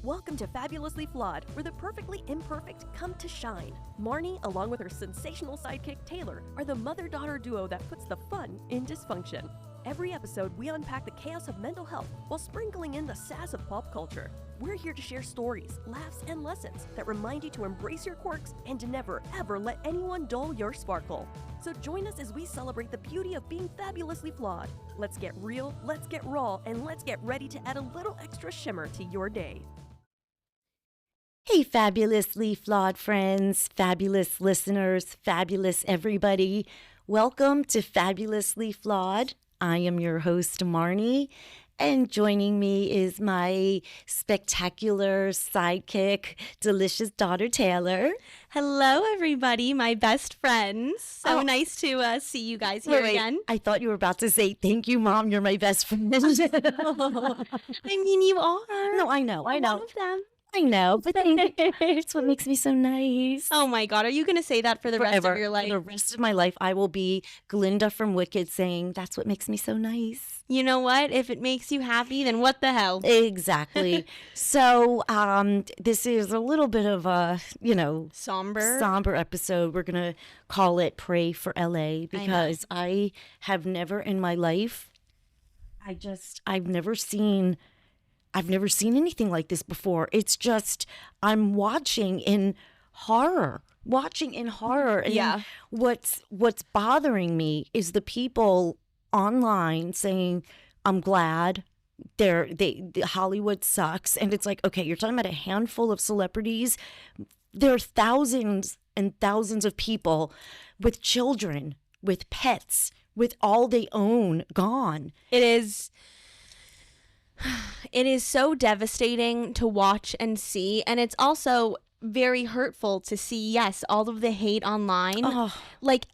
Welcome to Fabulously Flawed, where the perfectly imperfect come to shine. Marni, along with her sensational sidekick Taylor, are the mother-daughter duo that puts the fun in dysfunction. Every episode, we unpack the chaos of mental health while sprinkling in the sass of pop culture. We're here to share stories, laughs, and lessons that remind you to embrace your quirks and to never, ever let anyone dull your sparkle. So join us as we celebrate the beauty of being fabulously flawed. Let's get real, let's get raw, and let's get ready to add a little extra shimmer to your day. Hey, fabulously flawed friends, fabulous listeners, fabulous everybody. Welcome to Fabulously Flawed. I am your host, Marni, and joining me is my spectacular sidekick, delicious daughter, Taylor. Hello, everybody, my best friends. So nice to see you guys here again. I thought you were about to say, thank you, Mom, you're my best friend. I mean, you are. No, I know. One of them. I know, but it's what makes me so nice. Oh my God, are you going to say that for the rest of your life? For the rest of my life, I will be Glinda from Wicked saying, that's what makes me so nice. You know what? If it makes you happy, then what the hell? Exactly. So this is a little bit of a, somber episode. We're going to call it Pray for LA because I have never in my life, I've never seen anything like this before. It's just, I'm watching in horror. And what's bothering me is the people online saying, I'm glad Hollywood sucks. And it's like, okay, you're talking about a handful of celebrities. There are thousands and thousands of people with children, with pets, with all they own gone. It is so devastating to watch and see, and it's also very hurtful to see, yes, all of the hate online. Like,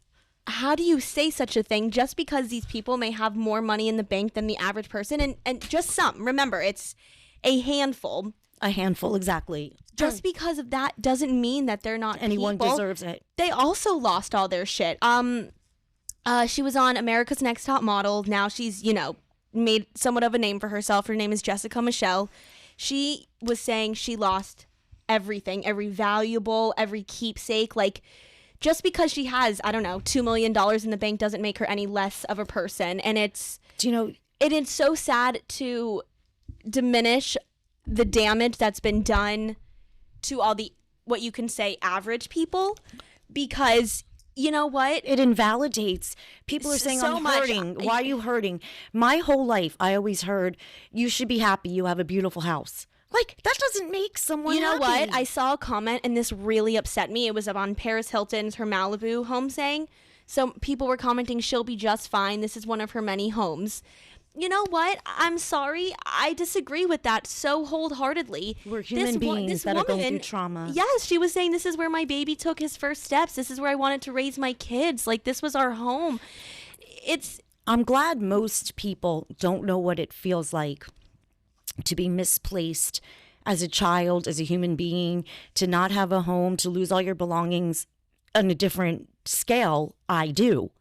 how do you say such a thing just because these people may have more money in the bank than the average person? And just some. Remember, it's a handful. A handful, exactly. Just because of that doesn't mean that they're not anyone people. Deserves it. They also lost all their shit. She was on America's Next Top Model. Now she's, made somewhat of a name for herself. Her name is Jessica Michelle. She was saying she lost everything, every valuable, every keepsake. Like, just because she has, I don't know, $2 million in the bank doesn't make her any less of a person. And it is so sad to diminish the damage that's been done to all the, what you can say, average people, because you know what? It invalidates. People are saying, I'm hurting. Why are you hurting? My whole life, I always heard, you should be happy you have a beautiful house. Like, that doesn't make someone happy. You know what? I saw a comment, and this really upset me. It was on Paris Hilton's, her Malibu home saying. So people were commenting, she'll be just fine. This is one of her many homes. You know what? I'm sorry. I disagree with that so wholeheartedly. We're human beings that are going through trauma. Yes, she was saying, this is where my baby took his first steps. This is where I wanted to raise my kids. Like, this was our home. I'm glad most people don't know what it feels like to be misplaced as a child, as a human being, to not have a home, to lose all your belongings on a different scale. I do.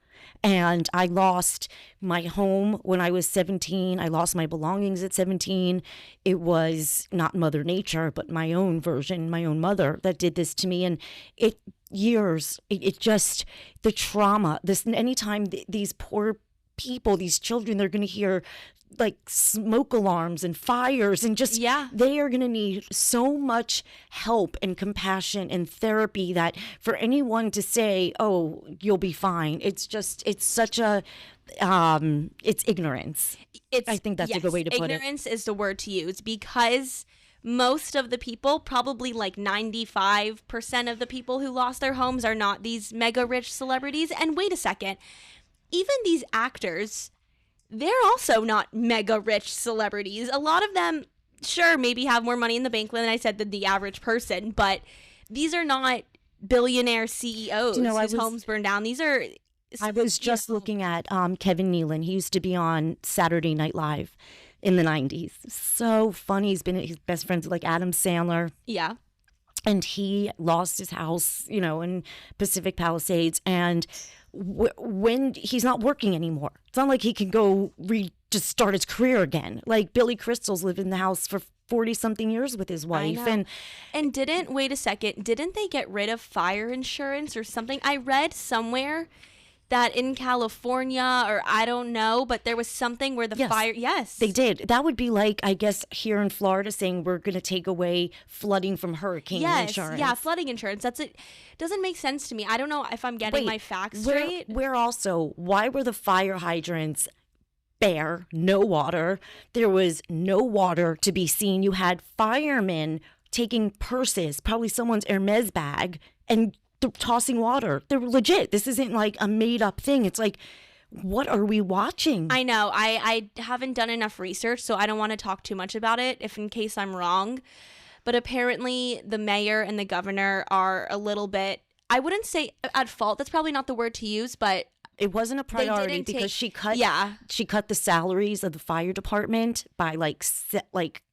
And I lost my home when I was 17. I lost my belongings at 17. It was not Mother Nature, but my own version, my own mother that did this to me. And it just, the trauma, anytime these poor people, these children, they're going to hear like smoke alarms and fires and just, they are going to need so much help and compassion and therapy that for anyone to say, oh, you'll be fine. It's such a, it's ignorance. I think that's a good way to put it. Ignorance is the word to use because most of the people, probably like 95% of the people who lost their homes are not these mega rich celebrities. And wait a second, even these actors, they're also not mega rich celebrities. A lot of them, sure, maybe have more money in the bank than I said than the average person, but these are not billionaire CEOs whose homes burned down. These are... I was just looking at Kevin Nealon. He used to be on Saturday Night Live in the 90s. So funny. He's been best friends with like Adam Sandler. Yeah. And he lost his house, in Pacific Palisades. And when he's not working anymore, it's not like he can go just start his career again. Like Billy Crystal's lived in the house for 40-something years with his wife. And wait a second, didn't they get rid of fire insurance or something? I read somewhere that in California, or I don't know, but there was something where the fire, they did. That would be like, I guess, here in Florida saying we're going to take away flooding from hurricane insurance. Yeah, flooding insurance. That's it. Doesn't make sense to me. I don't know if I'm getting my facts straight. Why were the fire hydrants bare, no water? There was no water to be seen. You had firemen taking purses, probably someone's Hermes bag, and tossing water. They're legit. This isn't like a made up thing. It's like, what are we watching? I know. I haven't done enough research, so I don't want to talk too much about it if in case I'm wrong. But apparently the mayor and the governor are a little bit, I wouldn't say at fault. That's probably not the word to use, but it wasn't a priority because she cut the salaries of the fire department by like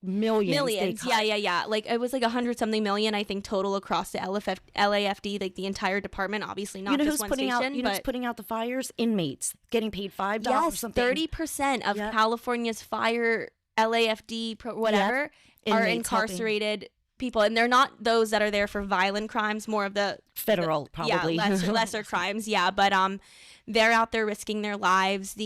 millions. Yeah. Like it was like 100-something million, I think, total across the LAFD, like the entire department. Obviously, not just one station. Who's putting out the fires? Inmates getting paid $5 or something. 30% of California's fire LAFD are incarcerated people, and they're not those that are there for violent crimes, more of the federal, probably lesser crimes. But they're out there risking their lives.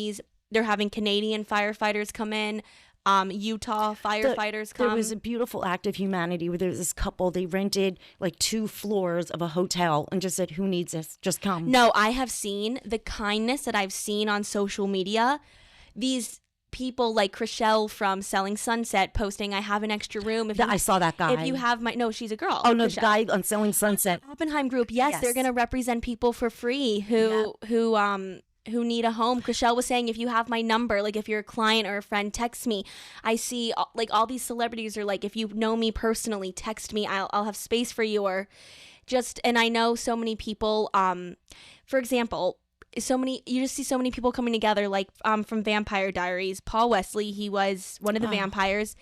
They're having Canadian firefighters come in, Utah firefighters come. There was a beautiful act of humanity where there was this couple, they rented like 2 floors of a hotel and just said, who needs this? Just come. No, I have seen the kindness that I've seen on social media. These people like Chriselle from Selling Sunset posting, I have an extra room. I saw that guy. If you have she's a girl. Oh, no, Chriselle. The guy on Selling Sunset. Oppenheim Group. Yes, they're going to represent people for free who need a home. Chriselle was saying, if you have my number, like if you're a client or a friend, text me. I see like all these celebrities are like, if you know me personally, text me. I'll have space for you. Or just, and I know so many people, for example, you just see so many people coming together, like from Vampire Diaries. Paul Wesley, he was one of the vampires.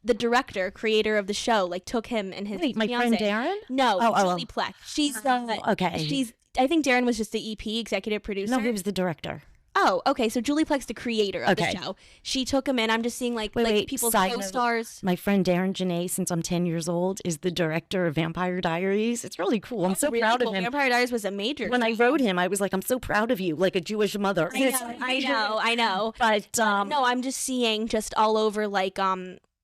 The director, creator of the show, like took him and his my friend Darren? No, Julie Plec. She's okay. I think Darren was just the EP, executive producer. No, he was the director. Oh, okay. So Julie Plec's the creator of the show. She took him in. I'm just seeing like people's co-stars. My friend Darren Janae, since I'm 10 years old, is the director of Vampire Diaries. It's really cool. I'm so proud of him. Vampire Diaries was a major. When I wrote him, I was like, I'm so proud of you, like a Jewish mother. I know. But no, I'm just seeing just all over like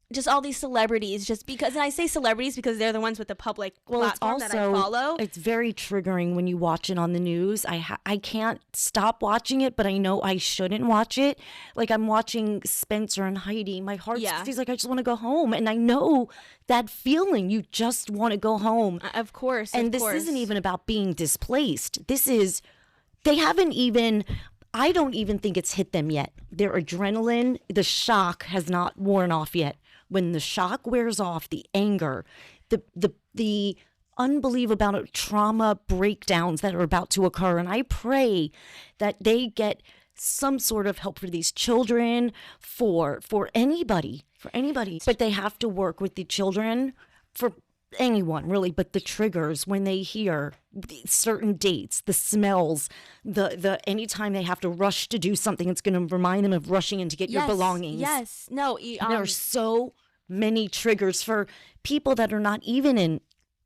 just all these celebrities, just because, and I say celebrities because they're the ones with the public platform that I follow. It's very triggering when you watch it on the news. I can't stop watching it, but I know I shouldn't watch it. Like I'm watching Spencer and Heidi. My heart feels like I just want to go home. And I know that feeling. You just want to go home. Of course. And this isn't even about being displaced. They haven't even... I don't even think it's hit them yet. Their adrenaline, the shock has not worn off yet. When the shock wears off, the anger, the unbelievable trauma breakdowns that are about to occur. And I pray that they get some sort of help for these children, for anybody. But they have to work with the children, for anyone really, but the triggers when they hear certain dates, the smells, the anytime they have to rush to do something, it's going to remind them of rushing in to get your belongings. Yes. No. There are so many triggers for people that are not even in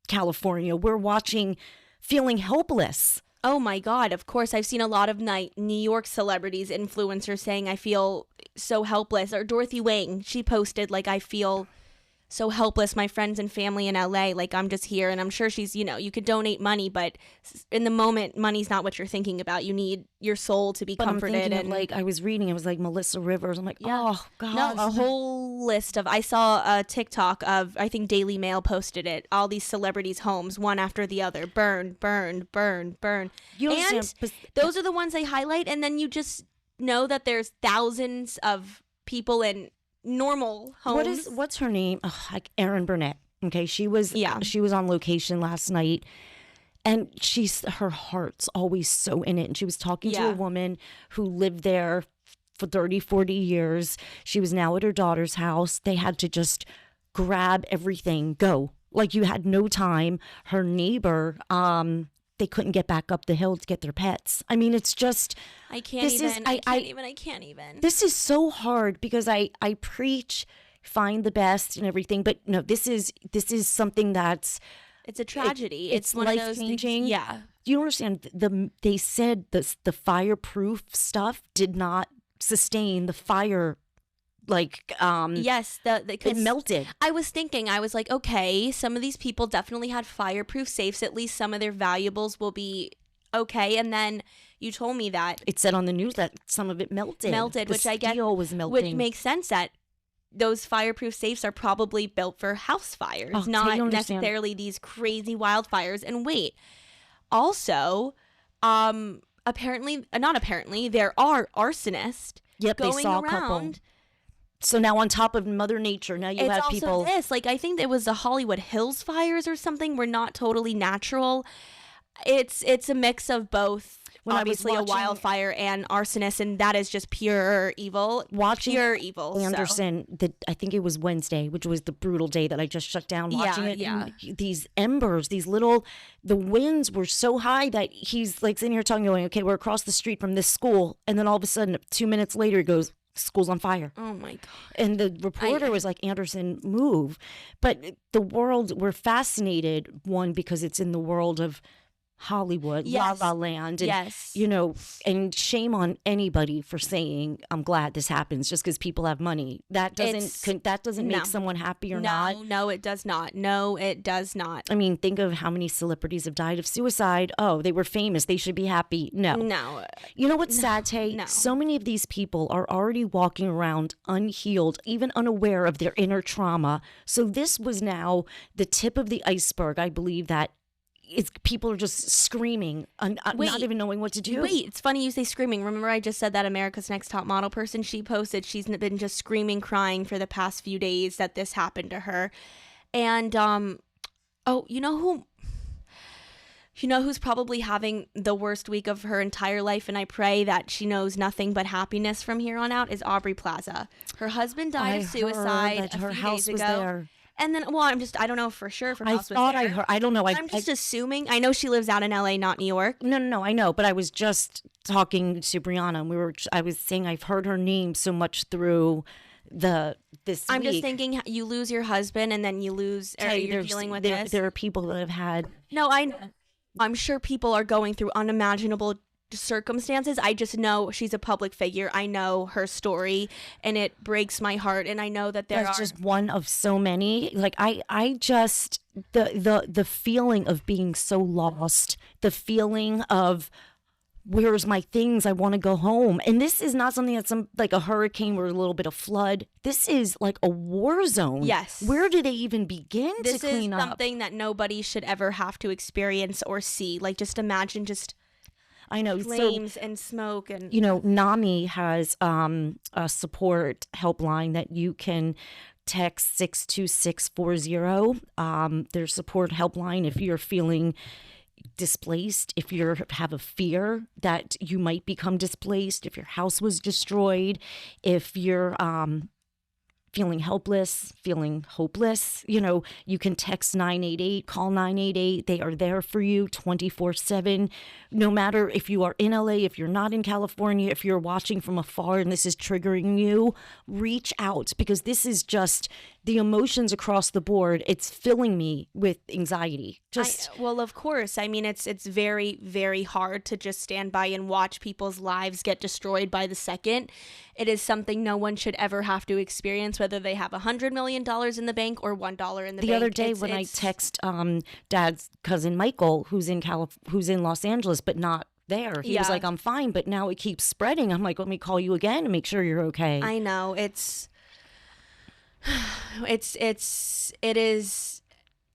California. We're watching, feeling helpless. Oh my God. Of course. I've seen a lot of New York celebrities, influencers saying, I feel so helpless. Or Dorothy Wang, she posted like, I feel so helpless, my friends and family in LA, like I'm just here. And I'm sure she's, you could donate money, but in the moment, money's not what you're thinking about. You need your soul to be comforted. I'm thinking of, I was reading, it was like Melissa Rivers. I'm like, oh God. No, a whole list of, I saw a TikTok of, I think Daily Mail posted it, all these celebrities' homes, one after the other, burned. And those are the ones they highlight. And then you just know that there's thousands of people in normal homes. What's her name? Erin Burnett. Okay, she was on location last night, and her heart's always so in it. And she was talking to a woman who lived there for 30-40 years. She was now at her daughter's house. They had to just grab everything, go. Like you had no time. Her neighbor, they couldn't get back up the hill to get their pets. I mean, it's just... I can't even. This is so hard because I preach find the best and everything. But no, this is something that's It's a tragedy. It's one of life those changing. things. Yeah. You understand? They said the fireproof stuff did not sustain the fire. Like yes, it melted. I was thinking, I was like, okay, some of these people definitely had fireproof safes. At least some of their valuables will be okay. And then you told me that it said on the news that some of it melted. Which I get, was melting, which makes sense that those fireproof safes are probably built for house fires, not necessarily these crazy wildfires. And wait, also, apparently, not apparently, there are arsonists. Yep, going they saw around. A couple. So now on top of Mother Nature, now you have people. It's also this. Like, I think there was the Hollywood Hills fires or something were not totally natural. It's a mix of both. When obviously a wildfire and arsonist, and that is just pure evil. Pure evil. Anderson, I think it was Wednesday, which was the brutal day that I just shut down watching it. Yeah. And these embers, the winds were so high that he's like sitting here telling you, okay, we're across the street from this school, and then all of a sudden, 2 minutes later, he goes, school's on fire. Oh my God. And the reporter was like, Anderson, move. But the world, we're fascinated, one, because it's in the world of Hollywood, yes. La La Land, and, yes, you know, and shame on anybody for saying I'm glad this happens just because people have money. That doesn't make someone happy or not. No, it does not. No, it does not. I mean, think of how many celebrities have died of suicide. Oh, they were famous. They should be happy. No. You know what's sad, Tay? No. So many of these people are already walking around unhealed, even unaware of their inner trauma. So this was now the tip of the iceberg. I believe that people are just screaming, not even knowing what to do. Wait, it's funny you say screaming. Remember I just said that America's Next Top Model person, she posted she's been just screaming, crying for the past few days that this happened to her. And, you know who's probably having the worst week of her entire life, and I pray that she knows nothing but happiness from here on out, is Aubrey Plaza. Her husband died of suicide a few days ago. There. And then, I don't know for sure if her house was there. I heard, I don't know. I'm just assuming. I know she lives out in LA, not New York. No, I know. But I was just talking to Brianna, and I was saying I've heard her name so much through this I'm week. just thinking you lose your husband, and then you lose, or you're dealing with this. There are people that have had. No, I'm sure people are going through unimaginable circumstances. I just know she's a public figure. I know her story, and it breaks my heart. And I know that that's just one of so many. Like I just the feeling of being so lost, the feeling of where's my things? I want to go home. And this is not something that's like a hurricane or a little bit of flood. This is like a war zone. Yes. Where do they even begin to clean up? This is something that nobody should ever have to experience or see. Like, just imagine I know, flames and smoke, and you know, NAMI has a support helpline that you can text 62640. Their support helpline if you're feeling displaced, if you have a fear that you might become displaced, if your house was destroyed, if you're feeling helpless, feeling hopeless, you know, you can text 988, call 988. They are there for you 24/7. No matter if you are in LA, if you're not in California, if you're watching from afar and this is triggering you, reach out, because this is just the emotions across the board. It's filling me with anxiety. Well, of course. I mean, it's very, very hard to just stand by and watch people's lives get destroyed by the second. It is something no one should ever have to experience, whether they have $100 million in the bank or $1 in the bank. The other day when I text Dad's cousin Michael, who's in Los Angeles, but not there. He was like, I'm fine, but now it keeps spreading. I'm like, let me call you again and make sure you're okay. I know. It is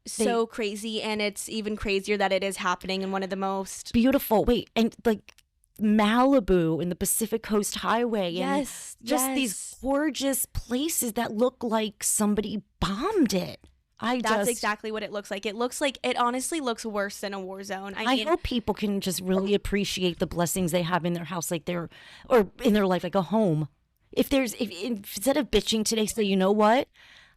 so crazy, and it's even crazier that it is happening in one of the most beautiful. And like Malibu and the Pacific Coast Highway, and these gorgeous places that look like somebody bombed it. That's exactly what it looks like. It honestly looks worse than a war zone. I hope people can just really appreciate the blessings they have in their house, or in their life, like a home. If instead of bitching today, say, you know what?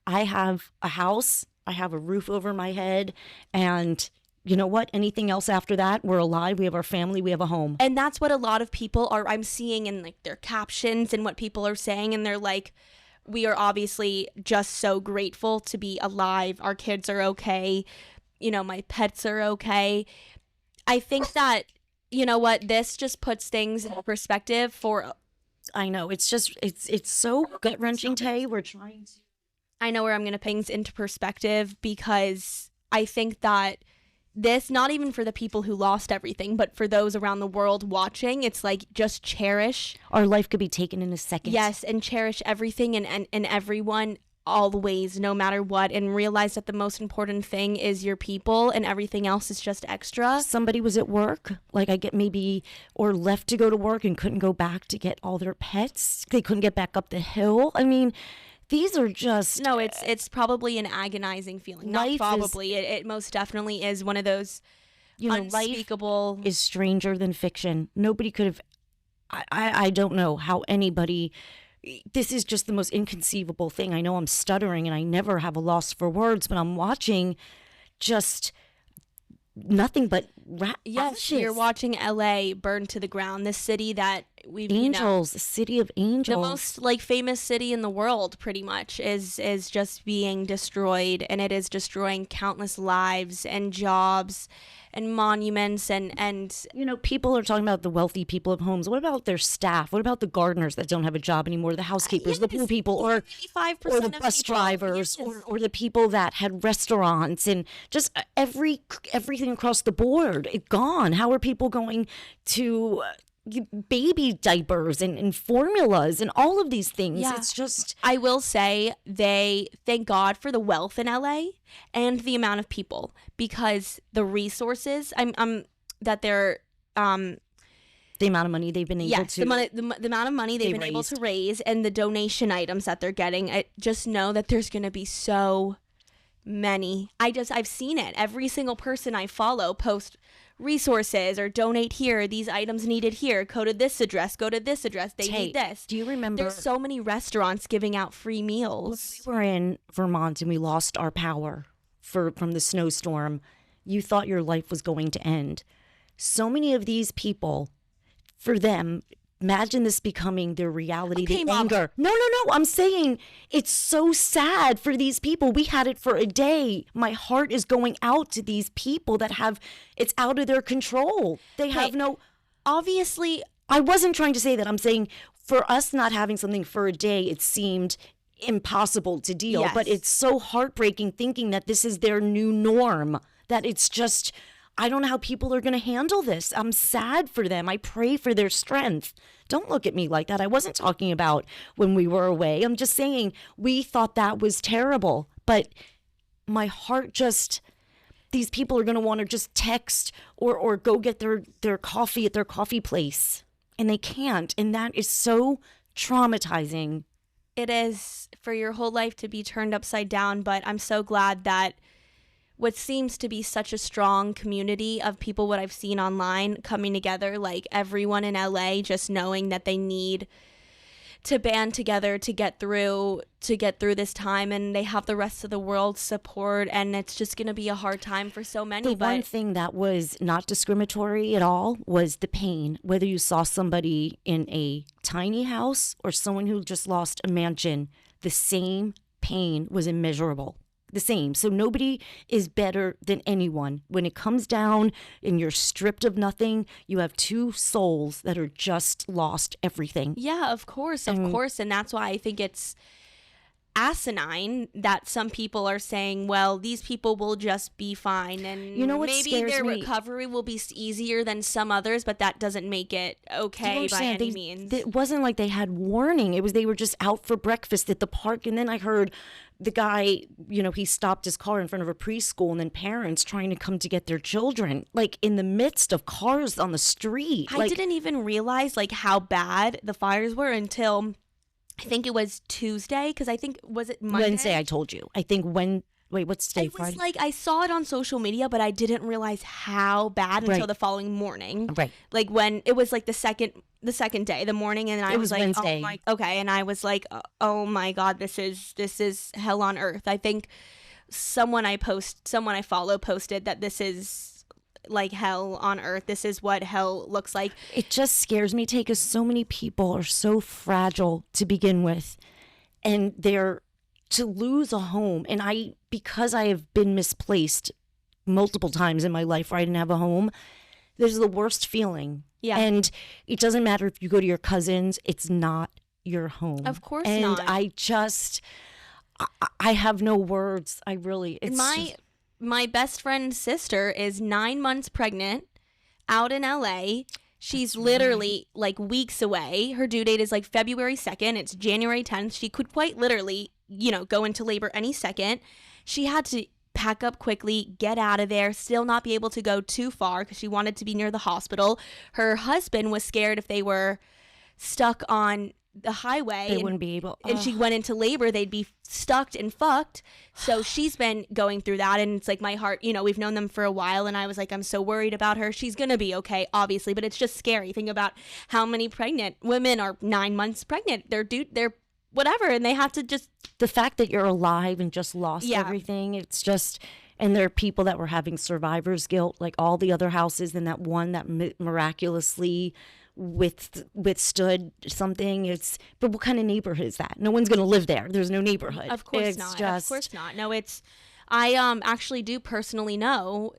I have a house, I have a roof over my head, and you know what? Anything else after that, we're alive, we have our family, we have a home. And that's what a lot of people I'm seeing in like their captions and what people are saying, and they're like, we are obviously just so grateful to be alive. Our kids are okay. You know, my pets are okay. I think that, you know what, this just puts things in perspective for... I know, it's just, it's so gut-wrenching, Tay. We're trying to... I know where I'm going to put things into perspective, because I think that this, not even for the people who lost everything, but for those around the world watching, it's like, just cherish. Our life could be taken in a second. Yes, and cherish everything and everyone always, no matter what, and realize that the most important thing is your people and everything else is just extra. Somebody was at work, like I get maybe, or left to go to work and couldn't go back to get all their pets. They couldn't get back up the hill. I mean, these are just... No, it's probably an agonizing feeling. Not probably. It most definitely is one of those, you know, unspeakable... Life is stranger than fiction. Nobody could have... I don't know how anybody... This is just the most inconceivable thing. I know I'm stuttering and I never have a loss for words, but I'm watching just nothing but yes, ashes. You're watching LA burn to the ground, this city that we've... Angels, the city of angels. The most like famous city in the world pretty much is just being destroyed, and it is destroying countless lives and jobs and monuments and you know, people are talking about the wealthy people of homes. What about their staff? What about the gardeners that don't have a job anymore, the housekeepers, the pool people, or the bus drivers, or the people that had restaurants, and just everything across the board? It's gone. How are people going to baby diapers and formulas and all of these things? Yeah. It's just... I will say, they thank God for the wealth in LA and the amount of people, because the resources that they're the amount of money they've been able to... the amount of money they've been able to raise, and the donation items that they're getting. I just know that there's going to be so many. I've seen it. Every single person I follow post resources or donate here, these items needed here, go to this address, they need this. Do you remember... There's so many restaurants giving out free meals. When we were in Vermont and we lost our power from the snowstorm, you thought your life was going to end. So many of these people, for them, imagine this becoming their reality, Okay, the anger. No. I'm saying it's so sad for these people. We had it for a day. My heart is going out to these people that it's out of their control. They have no... Obviously, I wasn't trying to say that. I'm saying for us not having something for a day, it seemed impossible to deal. Yes. But it's so heartbreaking thinking that this is their new norm, that it's just... I don't know how people are going to handle this. I'm sad for them. I pray for their strength. Don't look at me like that. I wasn't talking about when we were away. I'm just saying we thought that was terrible. But my heart just... These people are going to want to just text or go get their coffee at their coffee place. And they can't. And that is so traumatizing. It is, for your whole life to be turned upside down. But I'm so glad that what seems to be such a strong community of people, what I've seen online, coming together, like everyone in LA just knowing that they need to band together to get through this time, and they have the rest of the world's support, and it's just going to be a hard time for so many. One thing that was not discriminatory at all was the pain, whether you saw somebody in a tiny house or someone who just lost a mansion. The same pain was immeasurable. The same. So nobody is better than anyone. When it comes down and you're stripped of nothing, you have two souls that are just lost everything. Yeah, of course. And that's why I think it's asinine that some people are saying, well, these people will just be fine, and you know what maybe scares their me? Recovery will be easier than some others, but that doesn't make it okay by any means. It wasn't like they had warning. It was they were just out for breakfast at the park, and then I heard the guy, he stopped his car in front of a preschool, and then parents trying to come to get their children, like in the midst of cars on the street. I didn't even realize how bad the fires were until I think it was Tuesday, because I think, was it Monday? Wednesday, I told you. I think what's today, Friday? It was I saw it on social media, but I didn't realize how bad until the following morning. Right. Like when it was the second day, the morning, and I was like, Wednesday. And I was like, oh my God, this is hell on earth. I think someone I follow posted that this is like hell on earth. This is what hell looks like. It just scares me, because so many people are so fragile to begin with. and they're to lose a home. And because I have been misplaced multiple times in my life where I didn't have a home, this is the worst feeling. Yeah. And it doesn't matter if you go to your cousins, it's not your home. Of course and not. I have no words. I really, it's my best friend's sister is 9 months pregnant out in LA. She's literally like weeks away. Her due date is like February 2nd. It's January 10th. She could quite literally, go into labor any second. She had to pack up quickly, get out of there, still not be able to go too far because she wanted to be near the hospital. Her husband was scared if they were stuck on the highway, they wouldn't be able. And she went into labor, they'd be stuck and fucked. So she's been going through that, and it's like my heart, we've known them for a while, and I was like, I'm so worried about her. She's gonna be okay, obviously, but it's just scary. Think about how many pregnant women are 9 months pregnant. They're whatever, and they have to just, the fact that you're alive and just lost everything, it's just. And there are people that were having survivor's guilt, like all the other houses, and that one that miraculously withstood something. But what kind of neighborhood is that? No one's going to live there. There's no neighborhood. Of course not. Of course not. No, I actually do personally know,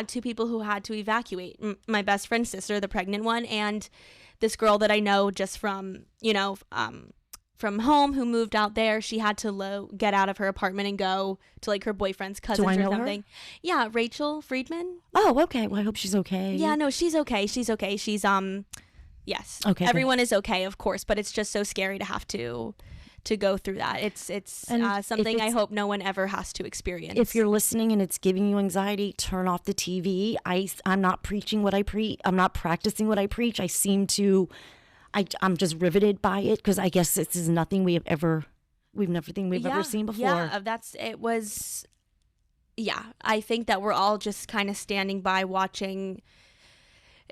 two people who had to evacuate. My best friend's sister, the pregnant one, and this girl that I know just from, from home who moved out there. She had to get out of her apartment and go to like her boyfriend's cousins or something. Her? Yeah, Rachel Friedman. Oh, okay. Well, I hope she's okay. Yeah, no, she's okay. She's okay. She's yes. Okay. Everyone is okay, of course, but it's just so scary to have to go through that. It's something I hope no one ever has to experience. If you're listening and it's giving you anxiety, turn off the TV. I'm not preaching what I preach. I'm not practicing what I preach. I'm just riveted by it because I guess this is nothing we've ever seen before. I think that we're all just kind of standing by watching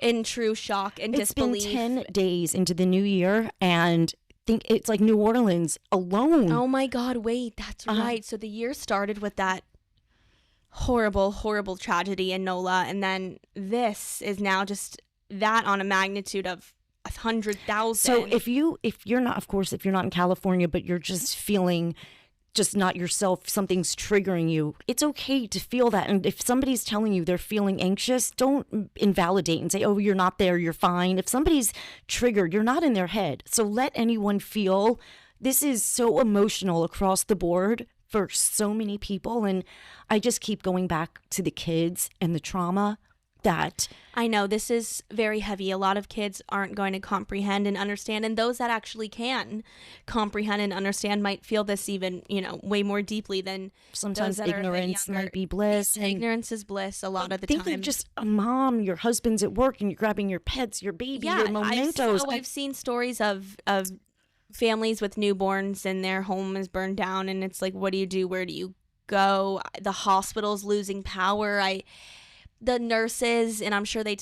in true shock and disbelief. It's been 10 days into the new year, and think it's like New Orleans alone. Oh my God, wait, that's right. So the year started with that horrible, horrible tragedy in NOLA, and then this is now just that on a magnitude of 100,000. So if you're not in California, but you're just feeling just not yourself, something's triggering you, it's okay to feel that. And if somebody's telling you they're feeling anxious, don't invalidate and say, oh, you're not there, you're fine. If somebody's triggered, you're not in their head. So let anyone feel. This is so emotional across the board for so many people. And I just keep going back to the kids and the trauma that I know this is very heavy. A lot of kids aren't going to comprehend and understand, and those that actually can comprehend and understand might feel this even, way more deeply than sometimes those that ignorance might be bliss. Ignorance is bliss a lot of the time. Think of just a mom, your husband's at work, and you're grabbing your pets, your baby, your mementos. I've seen stories of families with newborns and their home is burned down, and it's like, what do you do? Where do you go? The hospital's losing power. The nurses, and I'm sure they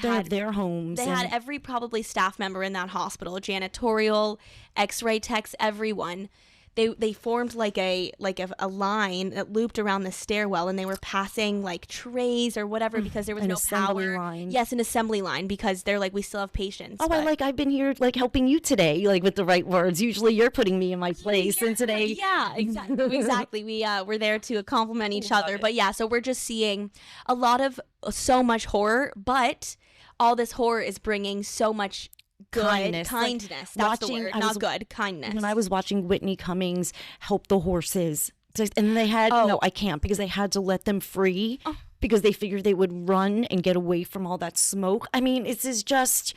had their homes. They had every probably staff member in that hospital, janitorial, X-ray techs, everyone. They formed like a line that looped around the stairwell, and they were passing like trays or whatever because there was no power. Line. Yes, an assembly line, because they're like, we still have patients. Oh, I've been here like helping you today, like with the right words. Usually you're putting me in my place, and today. Yeah, exactly. We're there to complement each other. But yeah, so we're just seeing a lot of so much horror, but all this horror is bringing so much kindness. That's the word. Not good. Kindness. When I was watching Whitney Cummings help the horses, and they had no, I can't, because they had to let them free because they figured they would run and get away from all that smoke. I mean, this is just.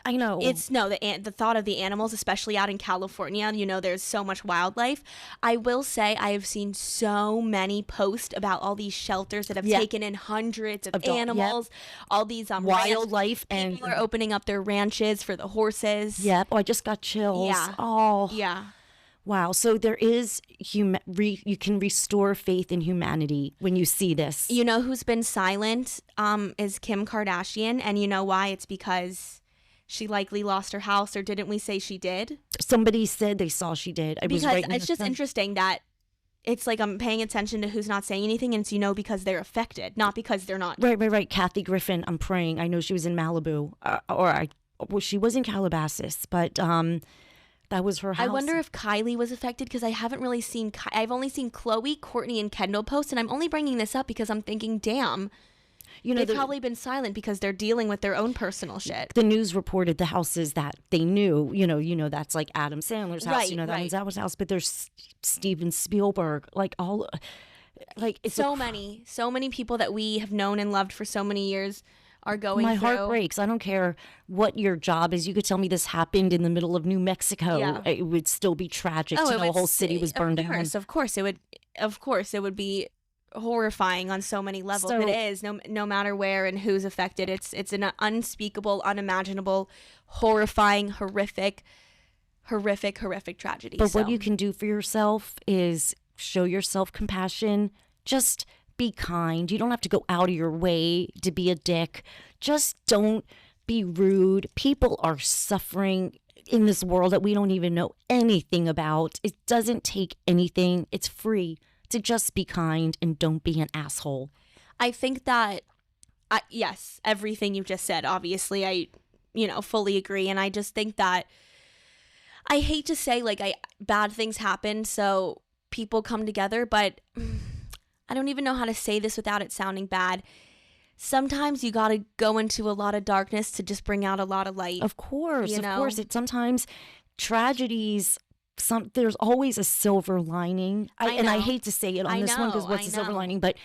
I know. The thought of the animals, especially out in California, there's so much wildlife. I will say I have seen so many posts about all these shelters that have taken in hundreds of animals, all these wildlife, and people are opening up their ranches for the horses. Yep. Oh, I just got chills. Yeah. Oh. Yeah. Wow. So there is you can restore faith in humanity when you see this. You know who's been silent is Kim Kardashian, and you know why? It's because she likely lost her house, or didn't we say she did? Somebody said they saw she did. Because it's just interesting that it's like I'm paying attention to who's not saying anything, and it's, because they're affected, not because they're not. Right. Kathy Griffin, I'm praying. I know she was in Malibu, she was in Calabasas, but That was her house. I wonder if Kylie was affected because I haven't really seen. I've only seen Chloe, Courtney, and Kendall post, and I'm only bringing this up because I'm thinking, damn, they've probably been silent because they're dealing with their own personal shit. The news reported the houses that they knew. That's like Adam Sandler's house. Right, that was house. But there's Steven Spielberg. It's so many people that we have known and loved for so many years are going my through. heart breaks. I don't care what your job is. You could tell me this happened in the middle of New Mexico. Yeah. It would still be tragic to know a whole city was burned down. Of course it would be horrifying on so many levels. It is no matter where and who's affected. It's an unspeakable, unimaginable, horrifying, horrific tragedy. But what you can do for yourself is show yourself compassion. Just be kind. You don't have to go out of your way to be a dick. Just don't be rude. People are suffering in this world that we don't even know anything about. It doesn't take anything. It's free to just be kind and don't be an asshole. I think that, yes, everything you just said, obviously, I fully agree. And I just think that I hate to say bad things happen, so people come together, but I don't even know how to say this without it sounding bad. Sometimes you got to go into a lot of darkness to just bring out a lot of light. Of course. Sometimes tragedies, there's always a silver lining. I hate to say it on this one because what's the silver lining, but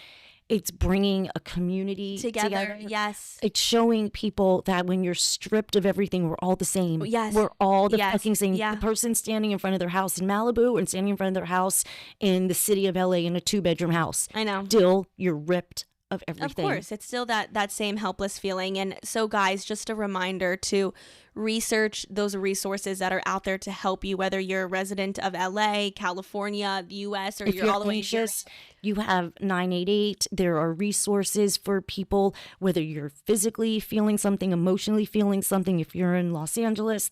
it's bringing a community together. Yes. It's showing people that when you're stripped of everything, we're all the same. Yes. We're all the fucking same. Yeah. The person standing in front of their house in Malibu and standing in front of their house in the city of LA in a 2-bedroom house. I know. Still, you're ripped of everything. Of course. It's still that same helpless feeling. And so, guys, just a reminder to research those resources that are out there to help you, whether you're a resident of LA, California, the US, or if you're all the way anxious, you have 988. There are resources for people, whether you're physically feeling something, emotionally feeling something. If you're in Los Angeles,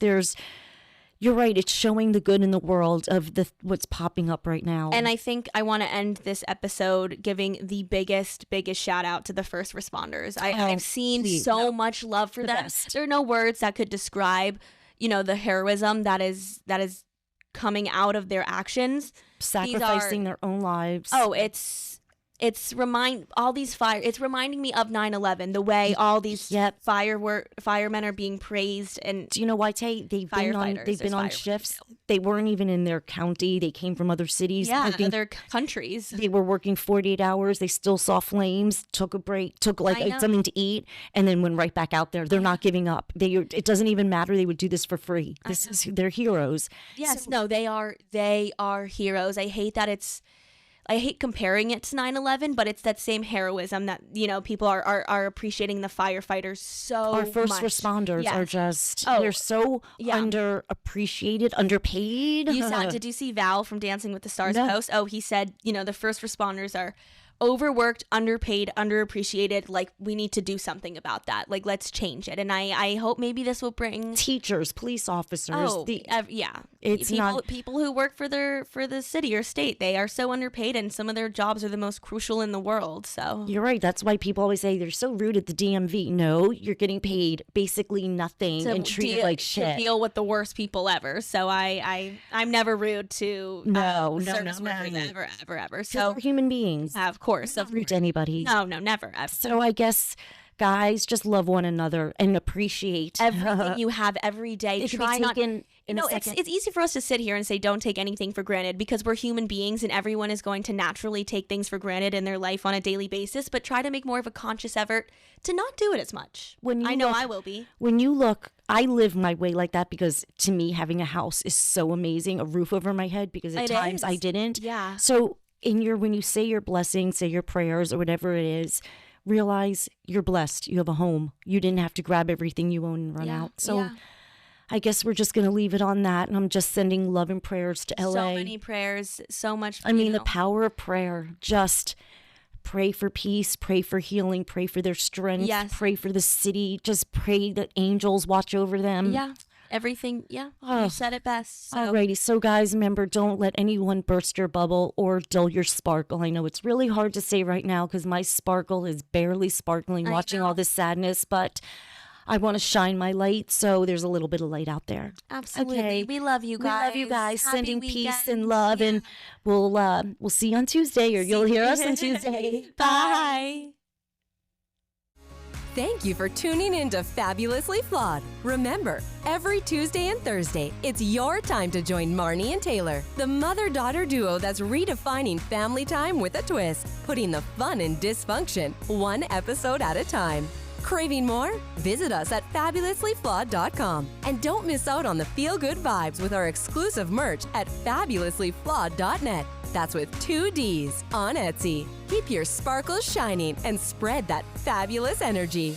you're right. It's showing the good in the world of what's popping up right now. And I think I want to end this episode giving the biggest shout out to the first responders. I've seen so much love for them. Best. There are no words that could describe, the heroism that is coming out of their actions, sacrificing their own lives. Oh, it's reminding me of 9/11, the way all these firemen are being praised. And do you know why, Tay? They've been on shifts. They weren't even in their county. They came from other cities. Other countries. They were working 48 hours. They still saw flames, took a break, took something to eat, and then went right back out there. They're not giving up. It doesn't even matter. They would do this for free. They're heroes. Yes, they are heroes. I hate comparing it to 9/11, but it's that same heroism that, people are appreciating the firefighters so much. Our first responders are just, they're so underappreciated, underpaid. Did you see Val from Dancing with the Stars post? Oh, he said, the first responders are overworked, underpaid, underappreciated. We need to do something about that. Let's change it. And I hope maybe this will bring teachers, police officers. It's people who work for the city or state. They are so underpaid, and some of their jobs are the most crucial in the world. So you're right. That's why people always say they're so rude at the DMV. No, you're getting paid basically nothing and treated like shit. To deal with the worst people ever. So I'm never rude to service workers ever. So we're human beings. Of course. Not rude to anybody. No, never. So I guess, guys, just love one another and appreciate everything you have every day. Try not in a second. It's easy for us to sit here and say don't take anything for granted because we're human beings and everyone is going to naturally take things for granted in their life on a daily basis, but try to make more of a conscious effort to not do it as much. I will be. When you look, I live my way like that because to me having a house is so amazing, a roof over my head, because at times I didn't. Yeah. So when you say your blessings, say your prayers or whatever it is, realize you're blessed. You have a home. You didn't have to grab everything you own and run out. So I guess we're just going to leave it on that. And I'm just sending love and prayers to LA. So many prayers, so much. The power of prayer. Just pray for peace, pray for healing, pray for their strength, pray for the city. Just pray that angels watch over them. Yeah. Everything, you said it best. So. Alrighty, so guys, remember, don't let anyone burst your bubble or dull your sparkle. I know it's really hard to say right now because my sparkle is barely sparkling watching all this sadness, but I want to shine my light, so there's a little bit of light out there. Absolutely. Okay. We love you guys. We love you guys. Happy Sending weekend. peace and love, and we'll see you on Tuesday, or you'll hear us on Tuesday. Bye. Thank you for tuning in to Fabulously Flawed. Remember, every Tuesday and Thursday, it's your time to join Marni and Taylor, the mother-daughter duo that's redefining family time with a twist, putting the fun in dysfunction, one episode at a time. Craving more? Visit us at fabulouslyflawed.com. And don't miss out on the feel-good vibes with our exclusive merch at fabulouslyflawed.net. That's with 2 Ds on Etsy. Keep your sparkles shining and spread that fabulous energy.